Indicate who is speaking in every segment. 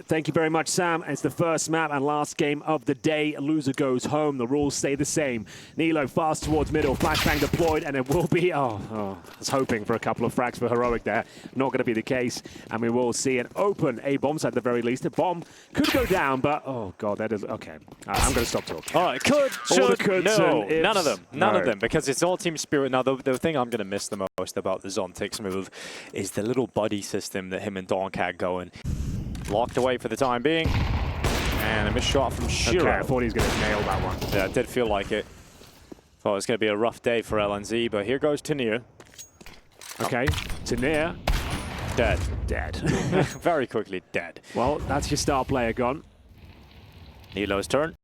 Speaker 1: Thank you very much, Sam. It's the first map and last game of the day. Loser goes home. The rules stay the same. Nilo fast towards middle. Flashbang deployed, and it will be... I was hoping for a couple of frags for Heroic there. Not going to be the case. And we will see an open A-bomb at the very least. A bomb could go down, but... Oh, God, that is... Okay. I'm going to stop talking.
Speaker 2: All right, could, should, no. None of them. None of them, because it's all team spirit. Now, the thing I'm going to miss the most about the Zontic's move is the little buddy system that him and Donk had going. Locked away for the time being. And a missed shot from Shiro.
Speaker 1: Okay, I thought he was going to nail that one.
Speaker 2: Yeah, it did feel like it. Thought it was going to be a rough day for LNZ, but here goes Tanir.
Speaker 1: Okay, Tanir.
Speaker 2: Dead.
Speaker 1: Dead.
Speaker 2: Very quickly dead.
Speaker 1: Well, that's your star player gone.
Speaker 2: Nilo's turn.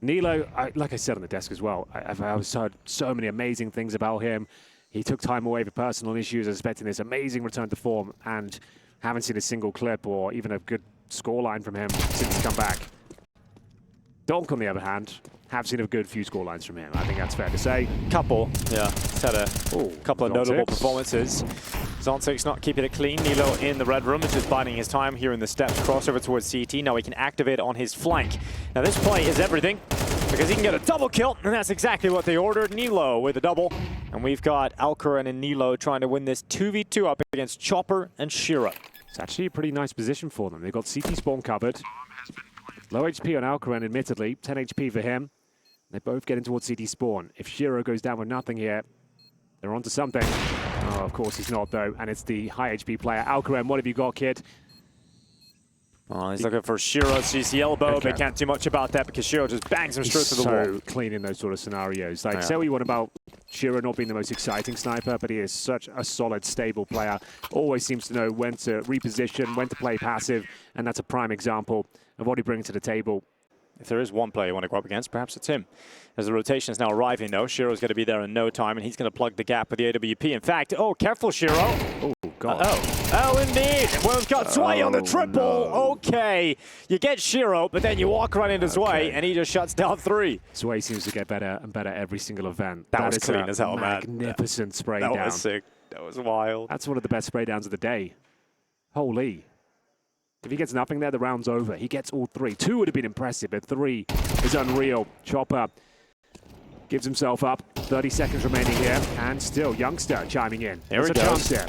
Speaker 1: Nilo, like I said on the desk as well, I've heard so many amazing things about him. He took time away for personal issues, expecting this amazing return to form, and haven't seen a single clip or even a good scoreline from him since he's come back. Donk, on the other hand, have seen a good few scorelines from him. I think that's fair to say.
Speaker 2: Couple, yeah. He's had a couple of notable performances. Zontic's not keeping it clean. Nilo in the red room is just biding his time here in the steps. Crossover towards CT. Now he can activate on his flank. Now this play is everything because he can get a double kill, and that's exactly what they ordered. Nilo with a double. And we've got Alcaran and Nilo trying to win this 2v2 up against Chopper and Shira.
Speaker 1: It's actually a pretty nice position for them. They've got CT spawn covered. Low HP on Alcaran, admittedly. 10 HP for him. They're both getting towards CT spawn. If Shiro goes down with nothing here, they're onto something. Oh, of course he's not, though. And it's the high HP player. Alcaran, what have you got, kid?
Speaker 2: Oh, he's looking for Shiro. Sees the elbow, but can't do much about that because Shiro just bangs him straight to the wall.
Speaker 1: So clean in those sort of scenarios. Like, say what you want about Shiro not being the most exciting sniper, but he is such a solid, stable player. Always seems to know when to reposition, when to play passive, and that's a prime example of what he brings to the table.
Speaker 2: If there is one player you want to go up against, perhaps it's him. As the rotation is now arriving, though, Shiro's going to be there in no time, and he's going to plug the gap with the AWP. In fact, careful, Shiro.
Speaker 1: Oh, God.
Speaker 2: Oh, indeed. Well, we've got Sway on the triple. No. Okay. You get Shiro, but then you walk right into Sway, and he just shuts down 3.
Speaker 1: Sway seems to get better and better every single event.
Speaker 2: That was clean as hell, man.
Speaker 1: Magnificent spray down.
Speaker 2: That was sick. That was wild.
Speaker 1: That's one of the best spray downs of the day. Holy. If he gets nothing there, the round's over. He gets all 3. 2 would have been impressive, but 3 is unreal. Chopper gives himself up. 30 seconds remaining here, and still Youngster chiming in.
Speaker 2: There he
Speaker 1: goes.
Speaker 2: There.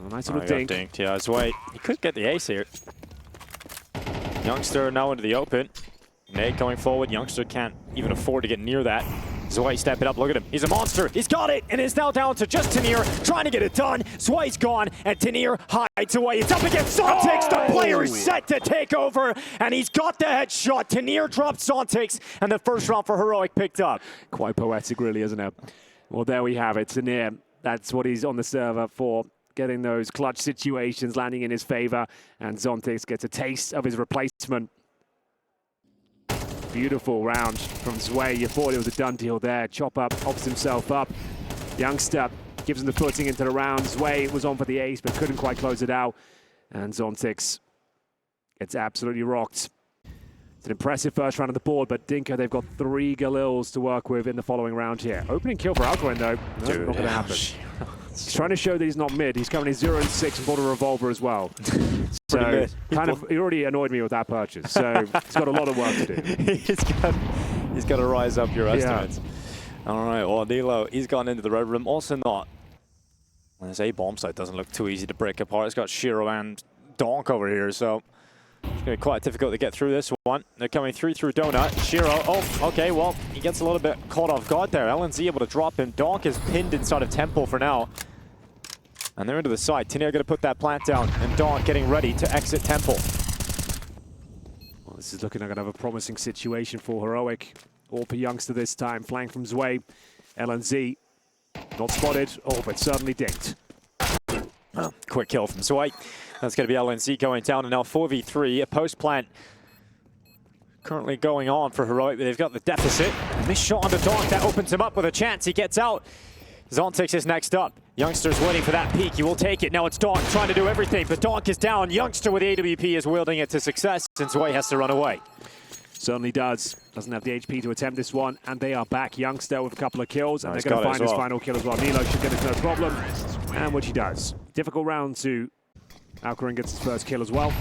Speaker 1: A nice little dink.
Speaker 2: Dinked. Yeah, Zway. He could get the ace here. Youngster now into the open. Nate going forward. Youngster can't even afford to get near that. Zway stepping up. Look at him. He's a monster. He's got it. And it's now down to just Tanir trying to get it done. Zway's gone. And Tanir hides away. It's up against Zontic's. The player is set to take over. And he's got the headshot. Tanir dropped Zontic's. And the first round for Heroic picked up.
Speaker 1: Quite poetic, really, isn't it? Well, there we have it. Tanir, that's what he's on the server for. Getting those clutch situations landing in his favor. And Zontic's gets a taste of his replacement. Beautiful round from Zway. You thought it was a done deal there. Chopper pops himself up. Youngster gives him the footing into the round. Zway was on for the ace, but couldn't quite close it out. And Zontic's gets absolutely rocked. It's an impressive first round on the board, but Dinka, they've got 3 Galils to work with in the following round here. Opening kill for Alcaran, though. That's not going to happen. He's trying to show that he's not mid. He's currently 0-6 and bought a revolver as well. So, he already annoyed me with that purchase. So, he's got a lot of work to do.
Speaker 2: he's got to rise up your estimates. Yeah. All right, well, Nilo, he's gone into the red room. Also not. Well, this A-bomb site doesn't look too easy to break apart. It's got Shiro and Donk over here, so it's going to be quite difficult to get through this one. They're coming through Donut. Shiro, okay, well, he gets a little bit caught off guard there. LNZ able to drop him. Donk is pinned inside of Temple for now. And they're into the side. Tanir going to put that plant down, and Donk getting ready to exit Temple.
Speaker 1: Well, this is looking like another promising situation for Heroic. All for Youngster this time. Flank from Zway. LNZ not spotted. Oh, but certainly dinked.
Speaker 2: Quick kill from Zway. That's going to be LNZ going down, and now 4v3. A post plant currently going on for Heroic, but they've got the deficit. And this shot on the Donk, that opens him up with a chance. He gets out. Zontic's is next up. Youngster's waiting for that peek. He will take it. Now it's Donk trying to do everything, but Donk is down. Youngster with the AWP is wielding it to success, and Zway has to run away.
Speaker 1: Certainly does. Doesn't have the HP to attempt this one, and they are back. Youngster with a couple of kills, and they're going to find his final kill as well. Nilo should get it no problem, and which he does. Difficult round to Alcaran gets his first kill as well.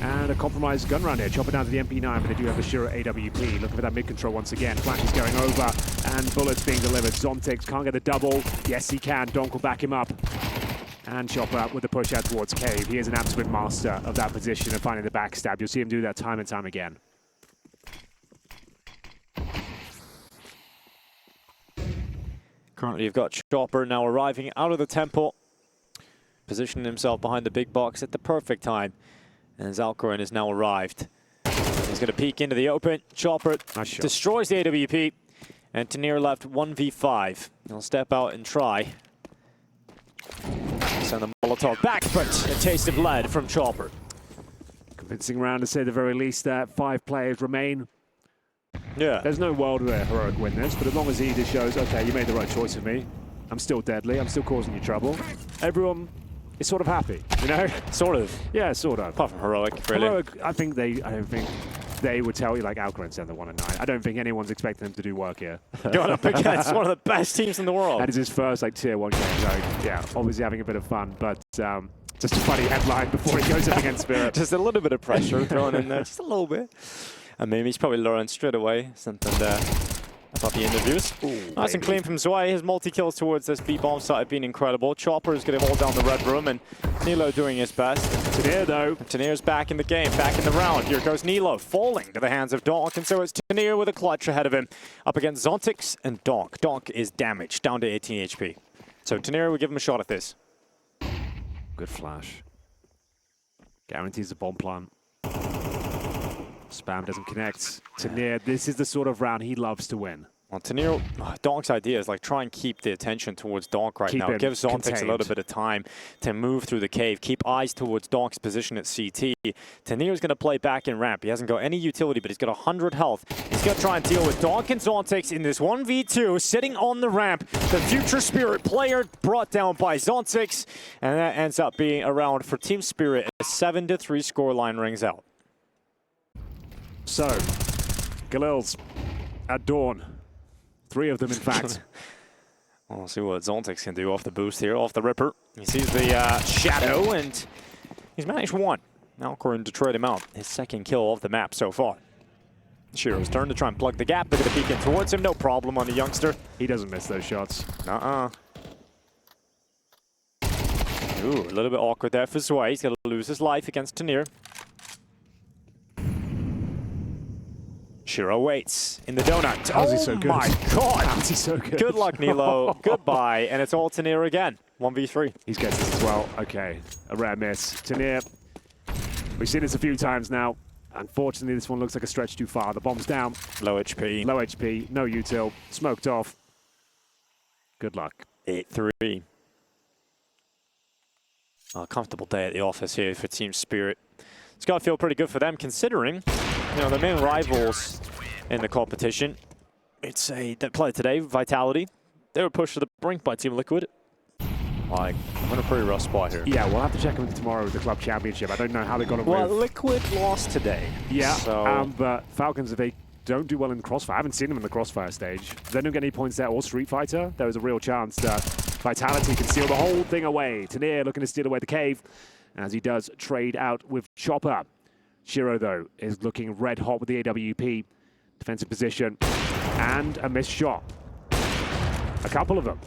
Speaker 1: And a compromised gun round here. Chop it down to the MP9, but they do have the Shiro AWP. Looking for that mid-control once again. Flash is going over, and bullets being delivered. Zontix can't get the double. Yes, he can. Donk will back him up. And Chopper with the push out towards Cave. He is an absolute master of that position and finding the backstab. You'll see him do that time and time again.
Speaker 2: Currently, you've got Chopper now arriving out of the temple, positioning himself behind the big box at the perfect time. And Zalcorin has now arrived. He's going to peek into the open. Chopper destroys the AWP. And Tanir left 1v5. He'll step out and try. Send the Molotov back, but a taste of lead from Chopper.
Speaker 1: Convincing round to say the very least that 5 players remain.
Speaker 2: Yeah.
Speaker 1: There's no world where Heroic win this, but as long as he just shows, okay, you made the right choice with me. I'm still deadly. I'm still causing you trouble. Everyone is sort of happy, you know?
Speaker 2: Sort of.
Speaker 1: Yeah, sort of.
Speaker 2: Apart from Heroic, really.
Speaker 1: Heroic, I don't think they would tell you, like, Alcoran sent the 1-9. I don't think anyone's expecting him to do work here.
Speaker 2: Going up against one of the best teams in the world.
Speaker 1: That is his first, like, tier 1 game. So, yeah, obviously having a bit of fun, but just a funny headline before he goes up against Spirit.
Speaker 2: Just a little bit of pressure thrown in there, just a little bit. And maybe he's probably learned straight away something there about the interviews.
Speaker 1: Ooh,
Speaker 2: nice and clean from Zwei. His multi-kills towards this B-bomb site have been incredible. Chopper is going to hold down the red room, and Nilo doing his best.
Speaker 1: Tanir, though.
Speaker 2: Tanir's back in the game, back in the round. Here goes Nilo, falling to the hands of Donk, and so it's Tanir with a clutch ahead of him, up against Zontix and Donk. Donk is damaged, down to 18 HP. So Tanir will give him a shot at this.
Speaker 1: Good flash. Guarantees the bomb plant. Spam doesn't connect. Tanir, this is the sort of round he loves to win.
Speaker 2: Well, Tanir, Donk's idea is like try and keep the attention towards Donk right now. Give Zontix a little bit of time to move through the cave. Keep eyes towards Donk's position at CT. Tanir's going to play back in ramp. He hasn't got any utility, but he's got 100 health. He's going to try and deal with Donk and Zontix in this 1v2, sitting on the ramp. The future Spirit player brought down by Zontix, and that ends up being a round for Team Spirit. A 7-3 scoreline rings out.
Speaker 1: So, Galil's at dawn. 3 of them, in fact.
Speaker 2: We'll see what Zontix can do off the boost here, off the Ripper. He sees the Shadow, and he's managed 1. Alcoran to trade him out. His 2nd kill off the map so far. Shiro's turn to try and plug the gap. They're going to peek in towards him. No problem on the youngster.
Speaker 1: He doesn't miss those shots.
Speaker 2: Ooh, a little bit awkward there for Zwei. He's going to lose his life against Tanir. Shiro waits in the donut.
Speaker 1: How's he so good?
Speaker 2: My God.
Speaker 1: How's he so good?
Speaker 2: Good luck, Nilo. Goodbye. And it's all Tanir again. 1v3.
Speaker 1: He's gets this as well. Okay, a rare miss. Tanir, we've seen this a few times now. Unfortunately, this one looks like a stretch too far. The bomb's down.
Speaker 2: Low HP.
Speaker 1: Low HP, no util. Smoked off. Good luck.
Speaker 2: 8-3. A comfortable day at the office here for Team Spirit. It's got to feel pretty good for them, considering, you know, the main rivals in the competition. That played today, Vitality. They were pushed to the brink by Team Liquid. Like, I'm in a pretty rough spot here.
Speaker 1: Yeah, we'll have to check them tomorrow with the Club Championship. I don't know how they got away.
Speaker 2: Well, Liquid lost today.
Speaker 1: Yeah,
Speaker 2: so
Speaker 1: but Falcons, if they don't do well in the Crossfire, I haven't seen them in the Crossfire stage. If they don't get any points there or Street Fighter, there was a real chance that Vitality can steal the whole thing away. Tanir looking to steal away the cave, as he does trade out with Chopper. Shiro, though, is looking red hot with the AWP. Defensive position, and a missed shot. A couple of them.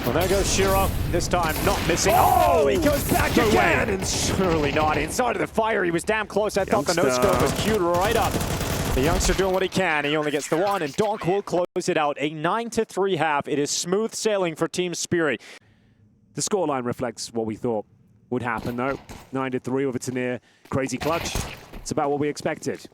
Speaker 2: Well, there goes Shiro. This time not missing. Oh, he goes back again, and surely not. Inside of the fire, he was damn close. I thought the no-scope was queued right up. The youngster doing what he can. He only gets the 1, and Donk will close it out. A 9-3 half. It is smooth sailing for Team Spirit.
Speaker 1: The scoreline reflects what we thought would happen, though. 9-3 with a Tanir. Crazy clutch. It's about what we expected.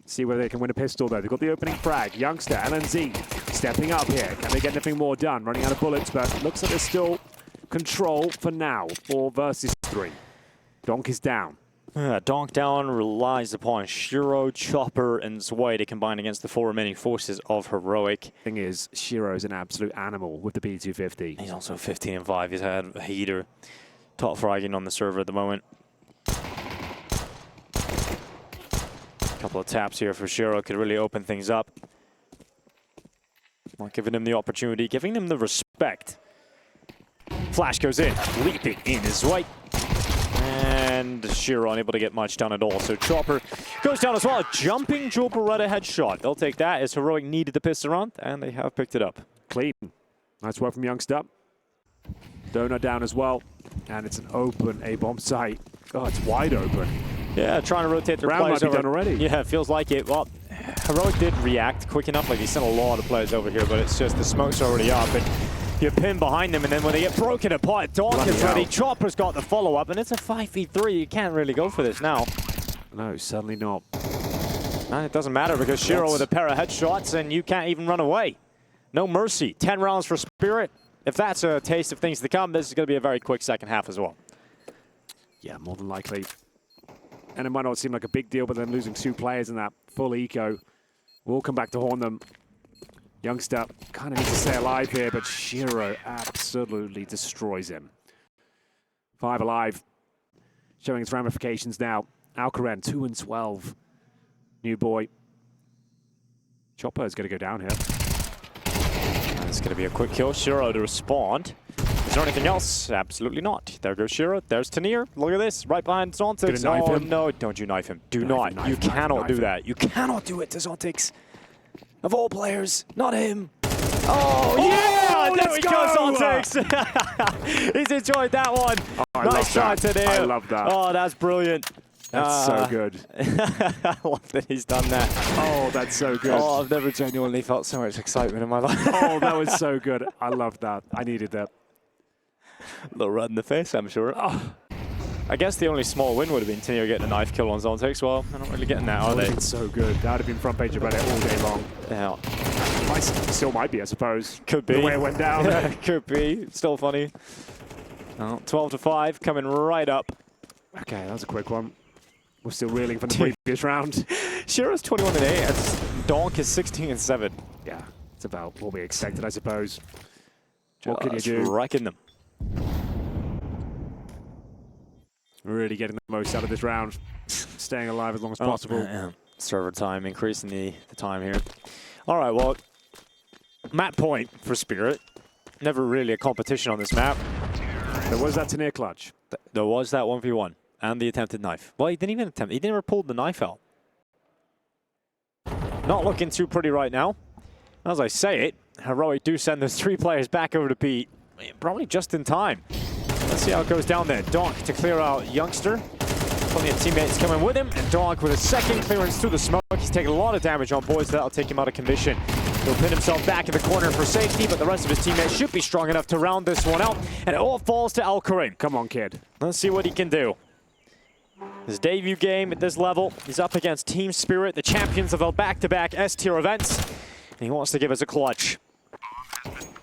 Speaker 1: See whether they can win a pistol, though. They've got the opening frag. Youngster, LNZ, stepping up here. Can they get anything more done? Running out of bullets, but looks like there's still control for now for versus 3. Donk is down.
Speaker 2: Donk down relies upon Shiro, Chopper, and Zwei to combine against the 4 remaining forces of Heroic.
Speaker 1: Thing is, Shiro's an absolute animal with the B250.
Speaker 2: He's also 15-5. He's had a heater. Top fragging on the server at the moment. Couple of taps here for Shiro could really open things up. Not giving him the opportunity, giving him the respect. Flash goes in, leaping in is Zwei. And Shiro unable to get much done at all. So Chopper goes down as well. A jumping Jewel Beretta headshot. They'll take that as Heroic needed the pistol round, and they have picked it up.
Speaker 1: Clean. Nice work from Youngster. Donut down as well. And it's an open A-bomb site. Oh, it's wide open.
Speaker 2: Yeah, trying to rotate their
Speaker 1: Round
Speaker 2: players
Speaker 1: might be
Speaker 2: over.
Speaker 1: done already.
Speaker 2: Yeah, it feels like it. Well, Heroic did react quick enough. Like, he sent a lot of players over here, but it's just the smoke's already up. And you pin behind them, and then when they get broken apart, Donk is ready. Chopper's got the follow-up, and it's a 5v3. You can't really go for this now.
Speaker 1: No, certainly not.
Speaker 2: And it doesn't matter because Shiro with a pair of headshots, and you can't even run away. No mercy. 10 rounds for Spirit. If that's a taste of things to come, this is going to be a very quick second half as well.
Speaker 1: Yeah, more than likely. And it might not seem like a big deal, but then losing 2 players in that full eco will come back to haunt them. Youngster kind of needs to stay alive here, but Shiro absolutely destroys him. 5 alive, showing its ramifications now. Alcaran, 2 and 12. New boy. Chopper is going to go down here.
Speaker 2: It's going to be a quick kill. Shiro to respond. Is there anything else? Absolutely not. There goes Shiro. There's Tanir. Look at this. Right behind Zontix. Oh, no. Don't you knife him. Do not. You cannot do that. You cannot do it to Zontix. Of all players, not him. Oh, yeah! There we go, Zontix. He's enjoyed that one.
Speaker 1: Oh,
Speaker 2: nice shot to there.
Speaker 1: I love that.
Speaker 2: Oh, that's brilliant.
Speaker 1: That's so good.
Speaker 2: I love that he's done that.
Speaker 1: Oh, that's so good.
Speaker 2: Oh, I've never genuinely felt so much excitement in my life.
Speaker 1: Oh, that was so good. I love that. I needed that.
Speaker 2: A little red in the face, I'm sure. Oh. I guess the only small win would have been Tinio getting a knife kill on Zontix. Well, they're not really getting that, are they?
Speaker 1: It's so good. That would have been front page of Reddit all day long.
Speaker 2: Yeah.
Speaker 1: Still might be, I suppose.
Speaker 2: Could be.
Speaker 1: The way it went down.
Speaker 2: Yeah, could be. Still funny. Oh, 12-5, coming right up.
Speaker 1: Okay, that was a quick one. We're still reeling from the previous round.
Speaker 2: Shiro's 21-8, and Donk is 16-7.
Speaker 1: Yeah, it's about what we expected, I suppose. What can you do?
Speaker 2: Wrecking them.
Speaker 1: Really getting the most out of this round. Staying alive as long as possible.
Speaker 2: Yeah. Server time, increasing the time here. All right, well, map point for Spirit. Never really a competition on this map.
Speaker 1: There was that Tanir clutch.
Speaker 2: There was that 1v1 and the attempted knife. Well, he didn't even attempt. He never pulled the knife out. Not looking too pretty right now. As I say it, Heroic do send those 3 players back over to Pete. Probably just in time. Let's see how it goes down there. Donk to clear out Youngster. Plenty of teammates coming with him. And Donk with a second clearance through the smoke. He's taking a lot of damage on boys. That'll take him out of condition. He'll pin himself back in the corner for safety, but the rest of his teammates should be strong enough to round this one out. And it all falls to Alcaran.
Speaker 1: Come on, kid.
Speaker 2: Let's see what he can do. His debut game at this level, he's up against Team Spirit, the champions of the back-to-back S-tier events. And he wants to give us a clutch.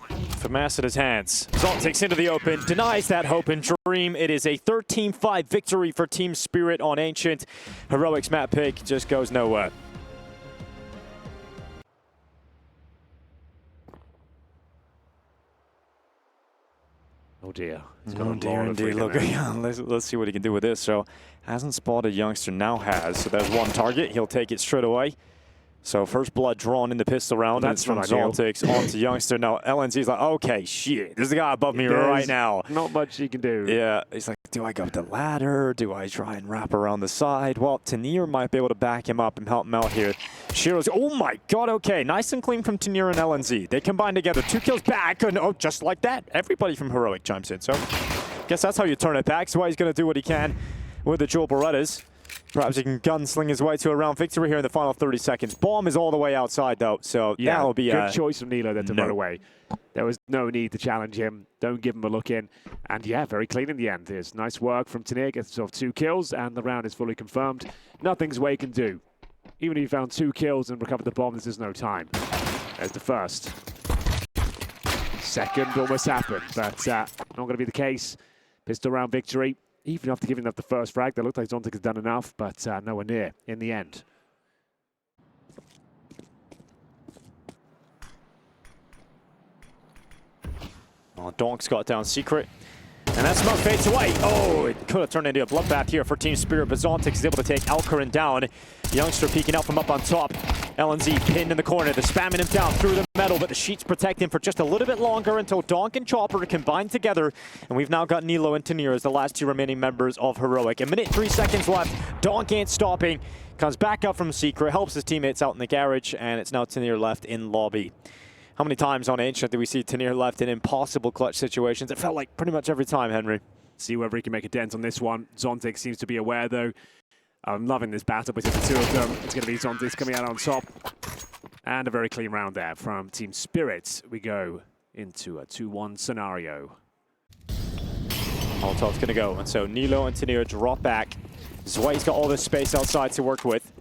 Speaker 2: FAMAS in his hands. Zontix into the open, denies that hope and dream. It is a 13-5 victory for Team Spirit on Ancient. Heroic's map pick just goes nowhere.
Speaker 1: Oh dear.
Speaker 2: Oh dear indeed. Look, let's see what he can do with this. So, hasn't spotted Youngster, now has. So there's one target. He'll take it straight away. So first blood drawn in the pistol round. That's from Zontix onto Youngster. Now LNZ's like, okay, shit, there's a guy above me right now.
Speaker 1: Not much he can do.
Speaker 2: Yeah, he's like, do I go up the ladder? Do I try and wrap around the side? Well, Tanir might be able to back him up and help him out here. Shiro's, oh my god, okay, nice and clean from Tanir and LNZ. They combine together, 2 kills back, and oh, just like that, everybody from Heroic chimes in. So, guess that's how you turn it back. So he's going to do what he can with the Jewel Berettas. Perhaps he can gunsling his way to a round victory here in the final 30 seconds. Bomb is all the way outside, though, so
Speaker 1: yeah,
Speaker 2: that'll be
Speaker 1: good choice from Nilo then to run away. There was no need to challenge him. Don't give him a look in. And yeah, very clean in the end. There's nice work from Tanir. Gets himself 2 kills, and the round is fully confirmed. Nothing's Way can do. Even if he found 2 kills and recovered the bomb, there's just no time. There's the first. Second almost happened, but not going to be the case. Pistol round victory. Even after giving up the first frag, that looked like Zontix has done enough, but nowhere near in the end.
Speaker 2: Oh, Donk's got down secret. And that smoke fades away. Oh, it could have turned into a bloodbath here for Team Spirit, but Zontix is able to take Alcarin down. Youngster peeking out from up on top. LNZ pinned in the corner. They're spamming him down through the metal, but the sheets protect him for just a little bit longer until Donk and Chopper combine together. And we've now got Nilo and Tanir as the last two remaining members of Heroic. A minute, 3 seconds left. Donk ain't stopping. Comes back up from Secret, helps his teammates out in the garage, and it's now Tanir left in lobby. How many times on Ancient did we see Tanir left in impossible clutch situations? It felt like pretty much every time, Henry.
Speaker 1: See whether he can make a dent on this one. Zontix seems to be aware, though. I'm loving this battle between the two of them. It's going to be Zontix coming out on top. And a very clean round there from Team Spirit. We go into a 2-1 scenario.
Speaker 2: Molotov's going to go, and so Nilo and Tanir drop back. Zway's got all this space outside to work with.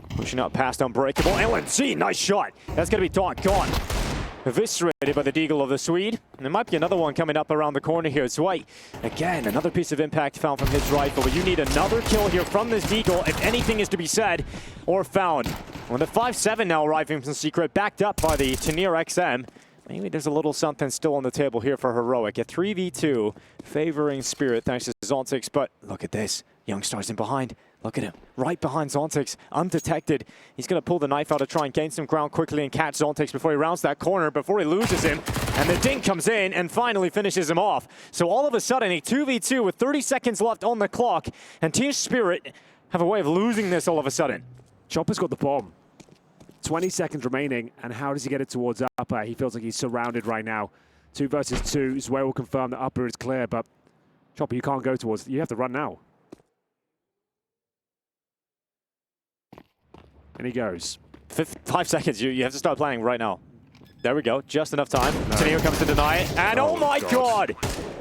Speaker 2: Pushing up past Unbreakable. LNZ, nice shot. That's going to be Donk gone. Eviscerated by the Deagle of the Swede. And there might be another one coming up around the corner here. Zway, again, another piece of impact found from his rifle. But you need another kill here from this Deagle if anything is to be said or found. Well, the 5-7 now arriving from Secret, backed up by the Tanir XM. Maybe there's a little something still on the table here for Heroic. A 3v2 favoring Spirit thanks to Zontix. But look at this. Youngstar's in behind. Look at him, right behind Zontix, undetected. He's going to pull the knife out to try and gain some ground quickly and catch Zontix before he rounds that corner, before he loses him. And the dink comes in and finally finishes him off. So all of a sudden, a 2v2 with 30 seconds left on the clock, and Team Spirit have a way of losing this all of a sudden.
Speaker 1: Chopper's got the bomb. 20 seconds remaining, and how does he get it towards upper? He feels like he's surrounded right now. 2 versus 2. Zway will confirm that upper is clear, but Chopper, you can't go towards it. You have to run now. And he goes.
Speaker 2: 5 seconds. You have to start planning right now. There we go. Just enough time. No. Tanir comes to deny it. And oh my God!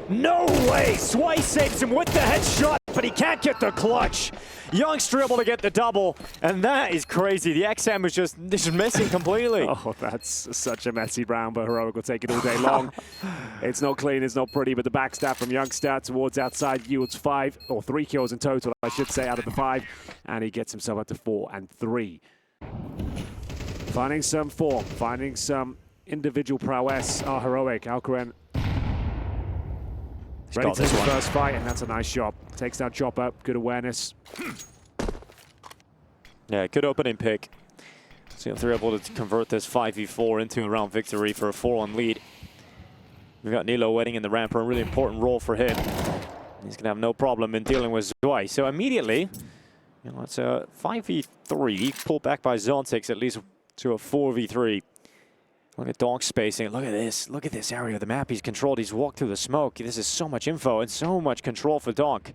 Speaker 2: No way! Zway saves him with the headshot, but he can't get the clutch. Youngster able to get the double, and that is crazy. The XM is just missing completely.
Speaker 1: Oh, that's such a messy round, but Heroic will take it all day long. It's not clean, it's not pretty, but the backstab from Youngster towards outside yields 3 kills in total, I should say, out of the 5, and he gets himself up to 4 and 3. Finding some form, finding some individual prowess are Heroic. Alcarin ready to take the first fight, and that's a nice shot. Takes down Chopper, good awareness.
Speaker 2: Yeah, good opening pick. See if they're able to convert this 5v4 into a round victory for a 4-1 lead. We've got Nilo waiting in the ramp for a really important role for him. He's going to have no problem in dealing with Zway. So immediately, it's a 5v3 pulled back by Zontix, at least to a 4v3. Look at Donk spacing. Look at this. Look at this area of the map he's controlled. He's walked through the smoke. This is so much info and so much control for Donk.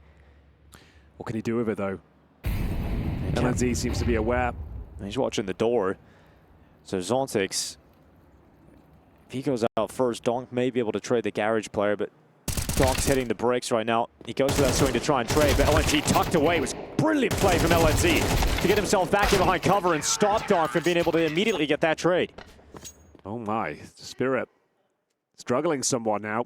Speaker 1: What can he do with it, though? LNZ seems to be aware.
Speaker 2: He's watching the door. So Zontix, if he goes out first, Donk may be able to trade the garage player, but Donk's hitting the brakes right now. He goes for that swing to try and trade, but LNZ tucked away. It was brilliant play from LNZ to get himself back in behind cover and stop Donk from being able to immediately get that trade.
Speaker 1: Oh my, Spirit struggling somewhat now.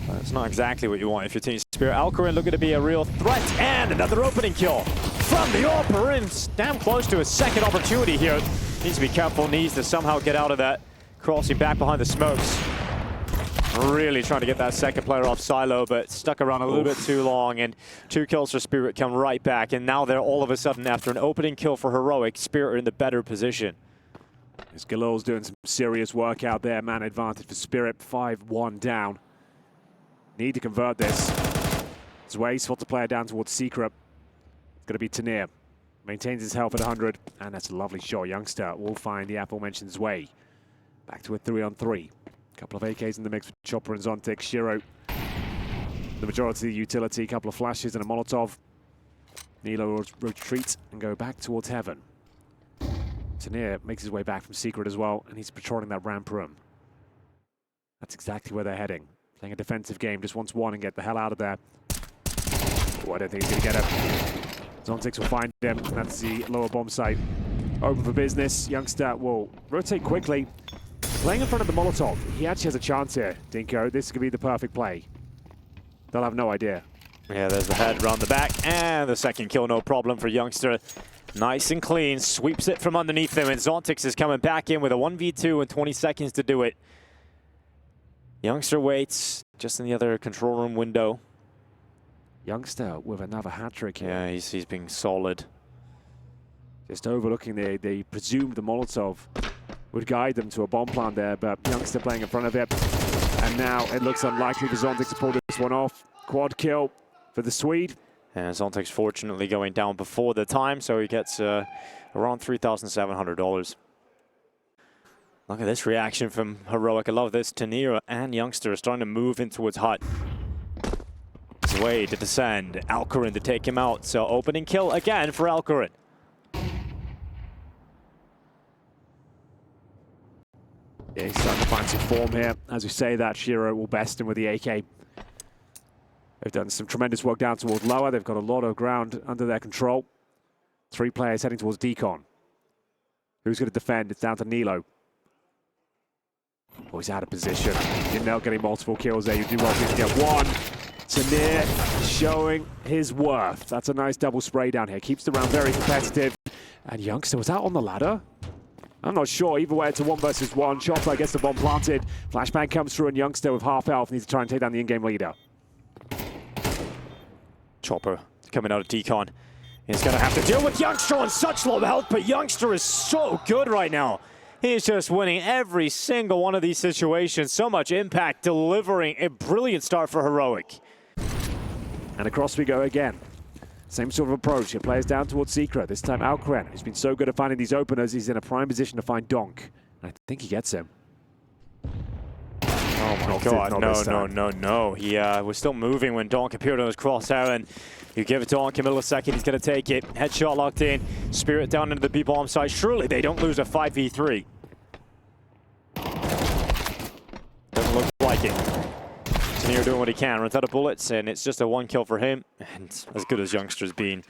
Speaker 2: That's not exactly what you want if you're Team Spirit. Alcarin looking to be a real threat, and another opening kill from the Opera, and damn close to a second opportunity here. Needs to be careful, needs to somehow get out of that. Crossing back behind the smokes. Really trying to get that second player off Silo, but stuck around a little bit too long, and 2 kills for Spirit come right back, and now they're all of a sudden, after an opening kill for Heroic, Spirit are in the better position.
Speaker 1: Galil's doing some serious work out there. Man advantage for Spirit, 5-1 down. Need to convert this. Zway spots a player down towards Secret. It's going to be Tanir. Maintains his health at 100, and that's a lovely shot. Youngster will find the aforementioned Zway. Back to a 3-on-3. Couple of AKs in the mix for Chopper and Zontix. Shiro, the majority of the utility. Couple of flashes and a Molotov. Nilo will retreat and go back towards Heaven. Tanir makes his way back from Secret as well, and he's patrolling that ramp room. That's exactly where they're heading. Playing a defensive game, just wants one and get the hell out of there. Oh, I don't think he's going to get it. Zontix will find him. That's the lower bomb site. Open for business. Youngster will rotate quickly. Playing in front of the Molotov. He actually has a chance here, Dinko. This could be the perfect play. They'll have no idea.
Speaker 2: Yeah, there's the head round the back, and the second kill, no problem for Youngster. Nice and clean, sweeps it from underneath him, and Zontix is coming back in with a 1v2 and 20 seconds to do it. Youngster waits just in the other control room window.
Speaker 1: Youngster with another hat-trick here.
Speaker 2: Yeah, he's being solid.
Speaker 1: Just overlooking they presumed the Molotov would guide them to a bomb plant there, but Youngster playing in front of it. And now it looks unlikely for Zontic to pull this one off. Quad kill for the Swede.
Speaker 2: And Zontic's fortunately going down before the time, so he gets around $3,700. Look at this reaction from Heroic. I love this. Tanira and Youngster are starting to move in towards Hut. Zwei to descend. Alcarin to take him out. So opening kill again for Alcarin.
Speaker 1: Yeah, he's starting to find some form here. As we say that, Shiro will best him with the AK. They've done some tremendous work down towards lower. They've got a lot of ground under their control. 3 players heading towards Decon. Who's going to defend? It's down to Nilo. Oh, he's out of position. You're now getting multiple kills there. You do well to get one. Tanir showing his worth. That's a nice double spray down here. Keeps the round very competitive. And Youngster, was that on the ladder? I'm not sure. Either way, it's a 1 versus 1. Chopper gets the bomb planted. Flashbang comes through, and Youngster with half health needs to try and take down the in-game leader.
Speaker 2: Chopper coming out of Decon. He's going to have to deal with Youngster on such low health, but Youngster is so good right now. He's just winning every single one of these situations. So much impact, delivering a brilliant start for Heroic.
Speaker 1: And across we go again. Same sort of approach. It plays down towards Secret. This time Alcren, who's been so good at finding these openers, he's in a prime position to find Donk. I think he gets him.
Speaker 2: Oh my God, no. He was still moving when Donk appeared on his crosshair, and you give it to Donk in a millisecond, he's going to take it. Headshot locked in, Spirit down into the B-bomb site. Surely they don't lose a 5v3. Doesn't look like it. Tanir doing what he can, runs out of bullets, and it's just a 1 kill for him. And as good as Youngster's been,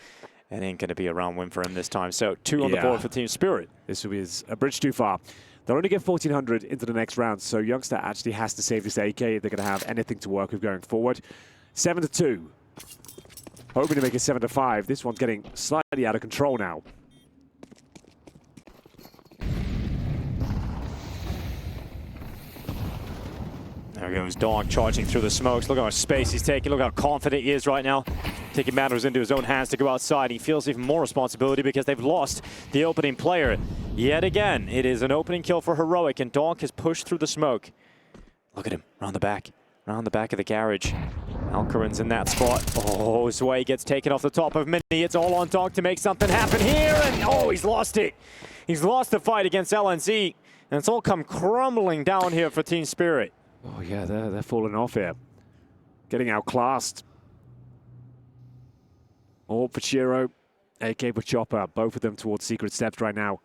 Speaker 2: it ain't going to be a round win for him this time. So 2 on the board for Team Spirit.
Speaker 1: This will be a bridge too far. They'll only get 1,400 into the next round, so Youngster actually has to save this AK if they're going to have anything to work with going forward. 7-2. Hoping to make it 7-5. This one's getting slightly out of control now.
Speaker 2: There goes Donk charging through the smokes. Look how much space he's taking. Look how confident he is right now. Taking matters into his own hands to go outside. He feels even more responsibility because they've lost the opening player. Yet again, it is an opening kill for Heroic, and Donk has pushed through the smoke. Look at him, around the back of the garage. Alcarin's in that spot. Oh, Zwei gets taken off the top of Mini. It's all on Donk to make something happen here, and oh, he's lost it. He's lost the fight against LNZ, and it's all come crumbling down here for Team Spirit.
Speaker 1: Oh yeah, they're falling off here. Getting outclassed. All for Shiro, AK for Chopper. Both of them towards Secret Steps right now.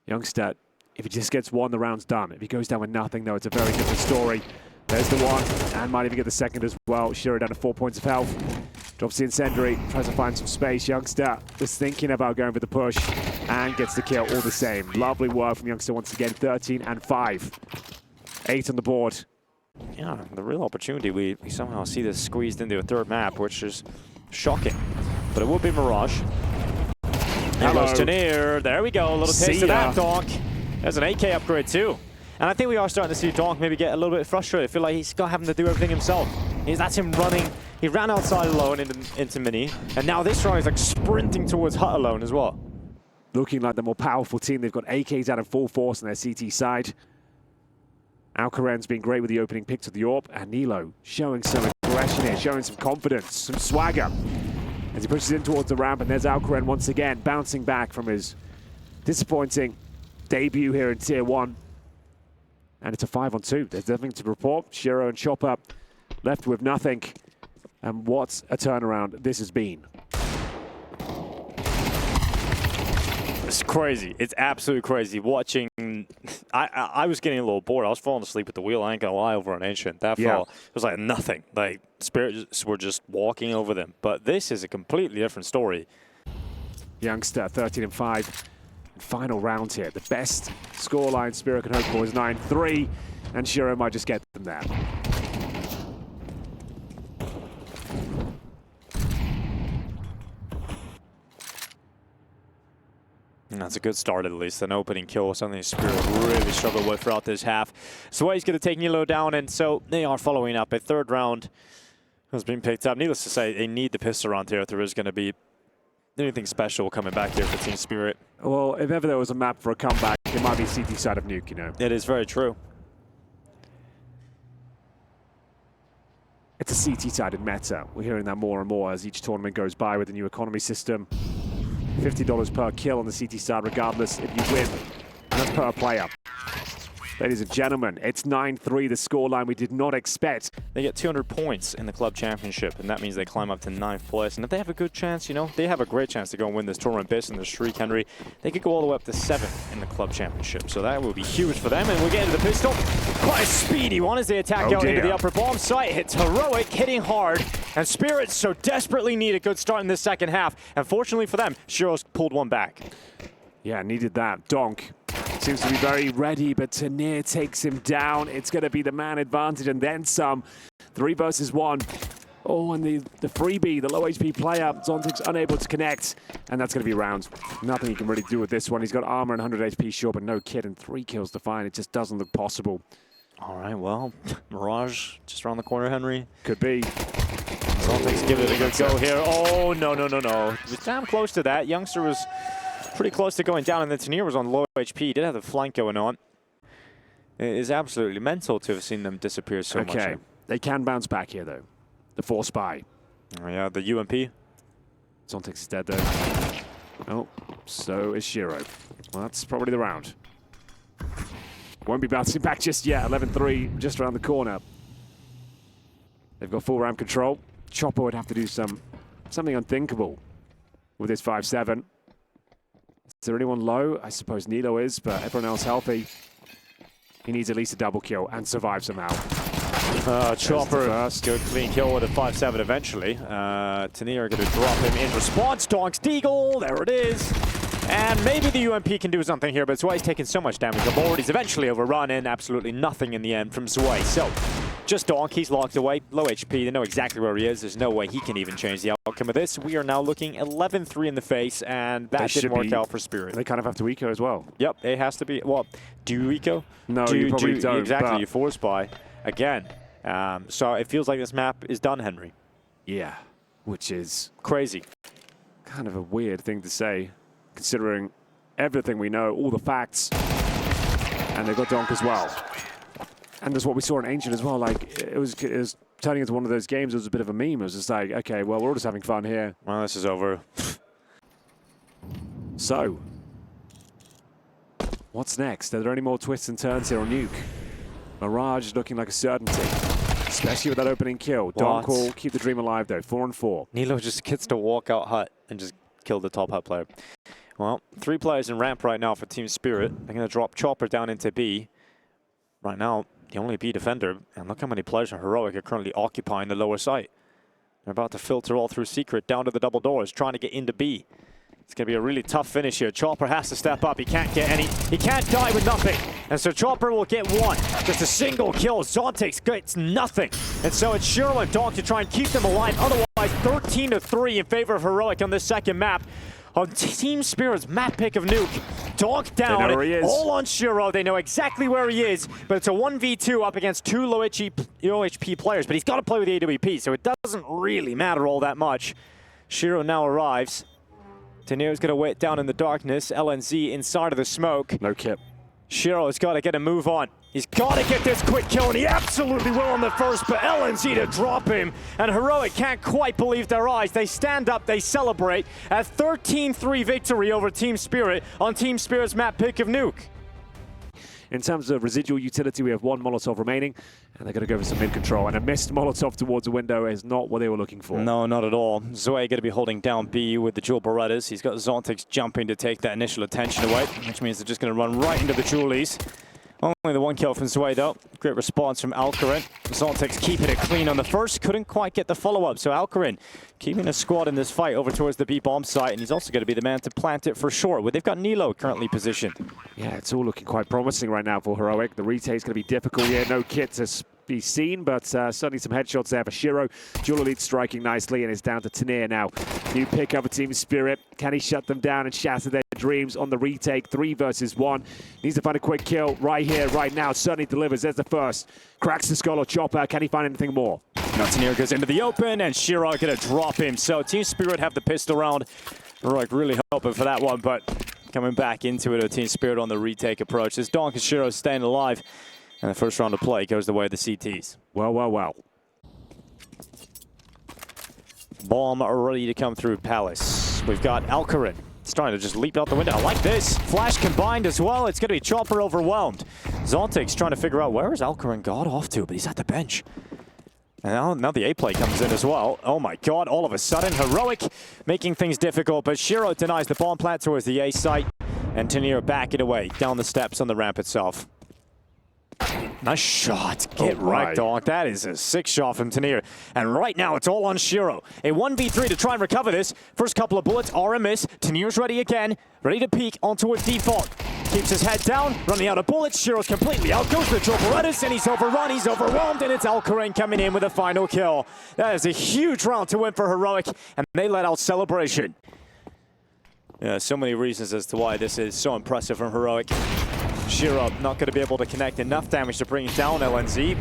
Speaker 1: Youngster, if he just gets one, the round's done. If he goes down with nothing, though, it's a very different story. There's the one, and might even get the second as well. Shiro down to 4 points of health. Drops the incendiary, tries to find some space. Youngster was thinking about going for the push, and gets the kill all the same. Lovely work from Youngster once again. 13 and 5. 8 on the board.
Speaker 2: Yeah, the real opportunity, we somehow see this squeezed into a third map, which is shocking. But it will be Mirage. There goes Tanir. There we go, a little taste of that, Donk. There's an AK upgrade too. And I think we are starting to see Donk maybe get a little bit frustrated. I feel like he's got having to do everything himself. That's him running. He ran outside alone into Mini. And now this round he's like sprinting towards Hut alone as well.
Speaker 1: Looking like the more powerful team. They've got AKs out in full force on their CT side. Alcaren's been great with the opening pick to the AWP, and Nilo showing some aggression here, showing some confidence, some swagger as he pushes in towards the ramp. And there's Alcaren once again, bouncing back from his disappointing debut here in Tier 1. And it's a 5-on-2. There's nothing to report. Shiro and Chopper left with nothing. And what a turnaround this has been.
Speaker 2: It's crazy. It's absolutely crazy. Watching, I was getting a little bored. I was falling asleep at the wheel. I ain't gonna lie, over an Ancient. That fall, it was like nothing. Like, Spirits were just walking over them. But this is a completely different story.
Speaker 1: Youngster, 13 and 5. Final round here. The best scoreline Spirit can hope for is 9-3. And Shiro might just get them there.
Speaker 2: And that's a good start, at least. An opening kill, something Spirit really struggled with throughout this half. So he's going to take Nilo down, and so they are following up. A third round has been picked up. Needless to say, they need the pistol round here if there is going to be anything special coming back here for Team Spirit.
Speaker 1: Well, if ever there was a map for a comeback, it might be CT side of Nuke, you know.
Speaker 2: It is very true.
Speaker 1: It's a CT-sided meta. We're hearing that more and more as each tournament goes by with the new economy system. $50 per kill on the CT side, regardless if you win. And that's per player. Ladies and gentlemen, it's 9-3, the scoreline we did not expect.
Speaker 2: They get 200 points in the club championship, and that means they climb up to 9th place. And if they have a good chance, you know, they have a great chance to go and win this tournament based on their streak, Henry. They could go all the way up to 7th in the club championship. So that will be huge for them. And we'll get into the pistol. Quite a speedy one as they attack out into the upper bomb site. Hits Heroic, hitting hard. And Spirit so desperately need a good start in this second half. And fortunately for them, Shiro's pulled one back.
Speaker 1: Yeah, needed that. Donk seems to be very ready, but Tanir takes him down. It's going to be the man advantage and then some. 3 versus 1. Oh, and the freebie, the low HP player, Zontic's unable to connect. And that's going to be a round. Nothing he can really do with this one. He's got armor and 100 HP short, but no kit and 3 kills to find. It just doesn't look possible.
Speaker 2: All right, well, Mirage just around the corner, Henry.
Speaker 1: Could be.
Speaker 2: Zontic's giving it a good go here. Oh, no. He was damn close to that. Youngster was pretty close to going down, and then Tanir was on low HP. He did have the flank going on. It is absolutely mental to have seen them disappear so much.
Speaker 1: Okay, they can bounce back here, though. The 4 spy.
Speaker 2: Oh, yeah, the UMP.
Speaker 1: Zontic's is dead, though. Oh, so is Shiro. Well, that's probably the round. Won't be bouncing back just yet. 11-3, just around the corner. They've got full ramp control. Chopper would have to do something unthinkable with his 5-7. Is there anyone low? I suppose Nilo is, but everyone else healthy. He needs at least a double kill and survive somehow.
Speaker 2: Chopper, good clean kill with a 5-7 eventually. Tanir going to drop him in response. Donk's Deagle, there it is. And maybe the UMP can do something here, but Zwei's taking so much damage aboard. He's eventually overrun in absolutely nothing in the end from Zwei. So, just Donk, he's locked away, low HP, they know exactly where he is. There's no way he can even change the outcome of this. We are now looking 11-3 in the face, and that didn't work out for Spirit.
Speaker 1: They kind of have to eco as well.
Speaker 2: Yep, it has to be. Well, do you eco?
Speaker 1: No, you probably don't.
Speaker 2: Exactly, you force buy again. So it feels like this map is done, Henry.
Speaker 1: Yeah, which is
Speaker 2: crazy.
Speaker 1: Kind of a weird thing to say, considering everything we know, all the facts. And they've got Donk as well. And that's what we saw in Ancient as well. Like, it was turning into one of those games. It was a bit of a meme. It was just like, okay, well, we're all just having fun here.
Speaker 2: Well, this is over.
Speaker 1: So, what's next? Are there any more twists and turns here on Nuke? Mirage is looking like a certainty, especially with that opening kill. Donk will keep the dream alive, though. 4-4.
Speaker 2: Nilo just gets to walk out hut and just kill the top hut player. Well, 3 players in ramp right now for Team Spirit. They're going to drop Chopper down into B. Right now, the only B defender, and look how many players in Heroic are currently occupying the lower site. They're about to filter all through Secret down to the double doors, trying to get into B. It's going to be a really tough finish here. Chopper has to step up. He can't get any. He can't die with nothing. And so Chopper will get 1. Just a single kill. Zontic's gets nothing. And so it's Shiro and Donk to try and keep them alive. Otherwise, 13-3 in favor of Heroic on this second map. On Team Spirit's map pick of Nuke. Donk down, all on Shiro. They know exactly where he is, but it's a 1v2 up against 2 low HP players. But he's got to play with the AWP, so it doesn't really matter all that much. Shiro now arrives. Tanir's going to wait down in the darkness. LNZ inside of the smoke.
Speaker 1: No kit.
Speaker 2: Shiro's got to get a move on. He's got to get this quick kill, and he absolutely will on the first, but LNZ to drop him. And Heroic can't quite believe their eyes. They stand up, they celebrate a 13-3 victory over Team Spirit on Team Spirit's map pick of Nuke.
Speaker 1: In terms of residual utility, we have 1 Molotov remaining, and they're going to go for some mid-control. And a missed Molotov towards the window is not what they were looking for.
Speaker 2: No, not at all. Zwei going to be holding down B with the dual Berettas. He's got Zontic's jumping to take that initial attention away, which means they're just going to run right into the Julies. Only the 1 kill from Zwei, though. Great response from Alcarin. Zontic's keeping it clean on the first. Couldn't quite get the follow-up. So Alcarin keeping a squad in this fight over towards the B-bomb site. And he's also going to be the man to plant it for sure. Well, they've got Nilo currently positioned.
Speaker 1: Yeah, it's all looking quite promising right now for Heroic. The retake's going to be difficult here. No kit to be seen, but certainly some headshots there for Shiro. Dual Elite striking nicely, and it's down to Tanir now. New pick up for Team Spirit. Can he shut them down and shatter their dreams on the retake, 3 versus 1. Needs to find a quick kill right here, right now. Certainly delivers. There's the first. Cracks the skull of Chopper. Can he find anything more?
Speaker 2: Now Tenier goes into the open, and Shiro gonna drop him. So Team Spirit have the pistol round. Heroic really hoping for that one, but coming back into it with Team Spirit on the retake approach. This Donk and Shiro staying alive, and the first round of play goes the way of the CTs.
Speaker 1: Well, well, well.
Speaker 2: Bomb ready to come through Palace. We've got Alcarin starting to just leap out the window. I like this. Flash combined as well. It's going to be Chopper overwhelmed. Zontic's trying to figure out where is Alcarin got off to, but he's at the bench. And now the A play comes in as well. Oh my god, all of a sudden, Heroic making things difficult, but Shiro denies the bomb plant towards the A site, and Tenier backing away down the steps on the ramp itself. Nice shot. Get right, Donk. That is a sick shot from Tenier. And right now, it's all on Shiro. A 1v3 to try and recover this. First couple of bullets are a miss. Tenier's ready again. Ready to peek on towards default. Keeps his head down, running out of bullets. Shiro's completely out. Goes to the Troperettis, and he's overrun. He's overwhelmed, and it's Alcarin coming in with a final kill. That is a huge round to win for Heroic, and they let out Celebration. Yeah, so many reasons as to why this is so impressive from Heroic. Shiro not going to be able to connect enough damage to bring down LNZ.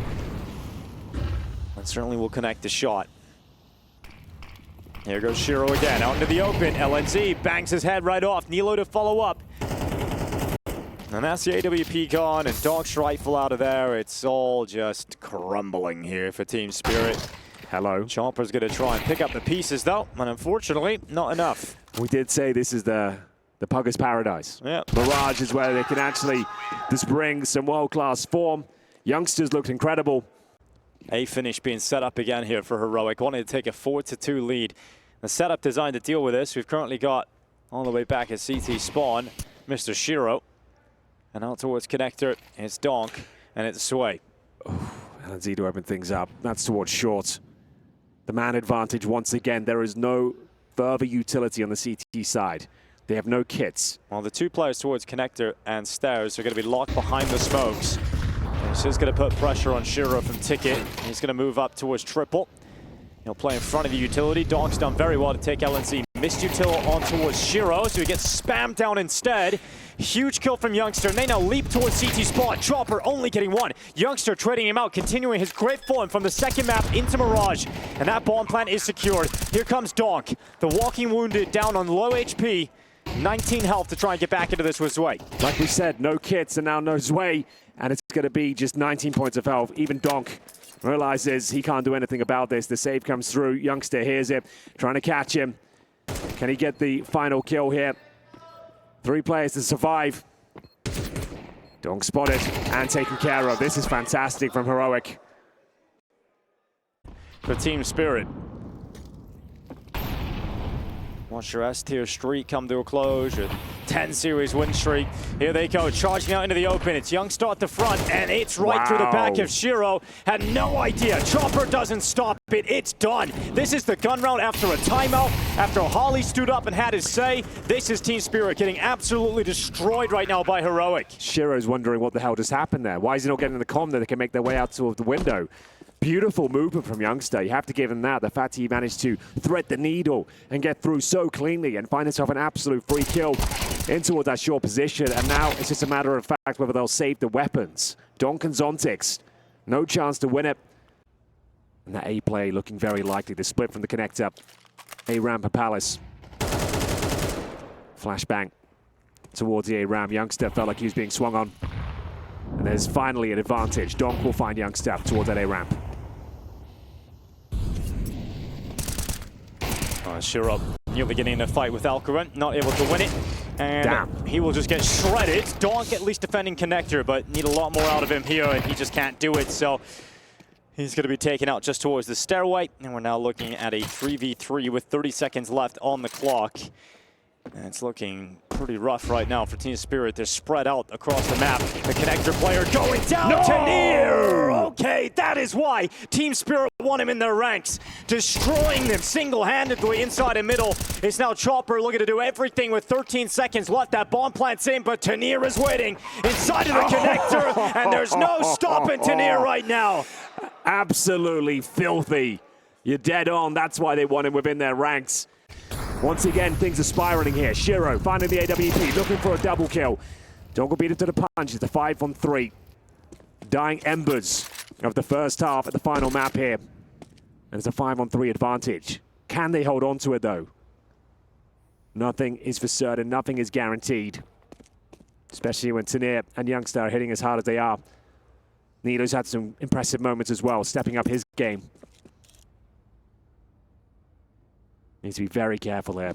Speaker 2: And certainly will connect the shot. Here goes Shiro again, out into the open. LNZ bangs his head right off. Nilo to follow up. And that's the AWP gone, and Donk's rifle out of there. It's all just crumbling here for Team Spirit.
Speaker 1: Hello.
Speaker 2: Chomper's going to try and pick up the pieces, though, and unfortunately, not enough.
Speaker 1: We did say this is the Pugger's paradise.
Speaker 2: Yeah.
Speaker 1: Mirage is where they can actually just bring some world-class form. Youngsters looked incredible.
Speaker 2: A finish being set up again here for Heroic. Wanted to take a 4-2 lead. The setup designed to deal with this. We've currently got all the way back at CT spawn, Mr. Shiro. And out towards connector, it's Donk, and it's Sway.
Speaker 1: LNZ to open things up. That's towards short. The man advantage once again. There is no further utility on the CT side. They have no kits.
Speaker 2: Well, the two players towards connector and stairs are going to be locked behind the smokes. And it's just going to put pressure on Shiro from Ticket. He's going to move up towards triple. He'll play in front of the utility. Donk's done very well to take LNZ. Missed util on towards Shiro, so he gets spammed down instead. Huge kill from Youngster, and they now leap towards CT spot. Chopper only getting one. Youngster trading him out, continuing his great form from the second map into Mirage. And that bomb plant is secured. Here comes Donk, the walking wounded, down on low HP. 19 health to try and get back into this with Zwei.
Speaker 1: Like we said, no kits and now no Zwei, and it's going to be just 19 points of health. Even Donk realizes he can't do anything about this. The save comes through. Youngster hears it, trying to catch him. Can he get the final kill here? 3 players to survive. Donk spotted and taken care of. This is fantastic from Heroic.
Speaker 2: For Team Spirit. Watch your S-tier streak come to a close. Your 10 series win streak. Here they go, charging out into the open. It's Youngster at the front, and it's right through the back of Shiro. Had no idea. Chopper doesn't stop it. It's done. This is the gun round after a timeout. After Holly stood up and had his say. This is Team Spirit getting absolutely destroyed right now by Heroic.
Speaker 1: Shiro's wondering what the hell just happened there. Why is he not getting the comm that they can make their way out to the window? Beautiful movement from Youngster. You have to give him that. The fact he managed to thread the needle and get through so cleanly and find himself an absolute free kill in towards that short position. And now it's just a matter of fact whether they'll save the weapons. Donk and Zontix, no chance to win it. And that A play looking very likely. The split from the connector. A ramp of Palace. Flashbang towards the A ramp. Youngster felt like he was being swung on. And there's finally an advantage. Donk will find Youngster towards that A ramp.
Speaker 2: Shiro nearly getting in a fight with Alcarin, not able to win it. And he will just get shredded. Donk at least defending connector, but need a lot more out of him here, and he just can't do it. So he's going to be taken out just towards the stairway. And we're now looking at a 3v3 with 30 seconds left on the clock. And it's looking pretty rough right now for Team Spirit. They're spread out across the map. The connector player going down to near. Okay, that is why Team Spirit won him in their ranks. Destroying them single-handedly inside and middle. It's now Chopper looking to do everything with 13 seconds left. That bomb plant's in, but Tenier is waiting inside of the connector. And there's no stopping Tenier right now.
Speaker 1: Absolutely filthy. You're dead on. That's why they won him within their ranks. Once again, things are spiraling here. Shiro finding the AWP, looking for a double kill. Donk will beat him to the punch. It's a 5-on-3. Dying embers of the first half at the final map here. And it's a 5-on-3 advantage. Can they hold on to it, though? Nothing is for certain. Nothing is guaranteed. Especially when Tanir and Youngster are hitting as hard as they are. Nilo's had some impressive moments as well, stepping up his game. Needs to be very careful here.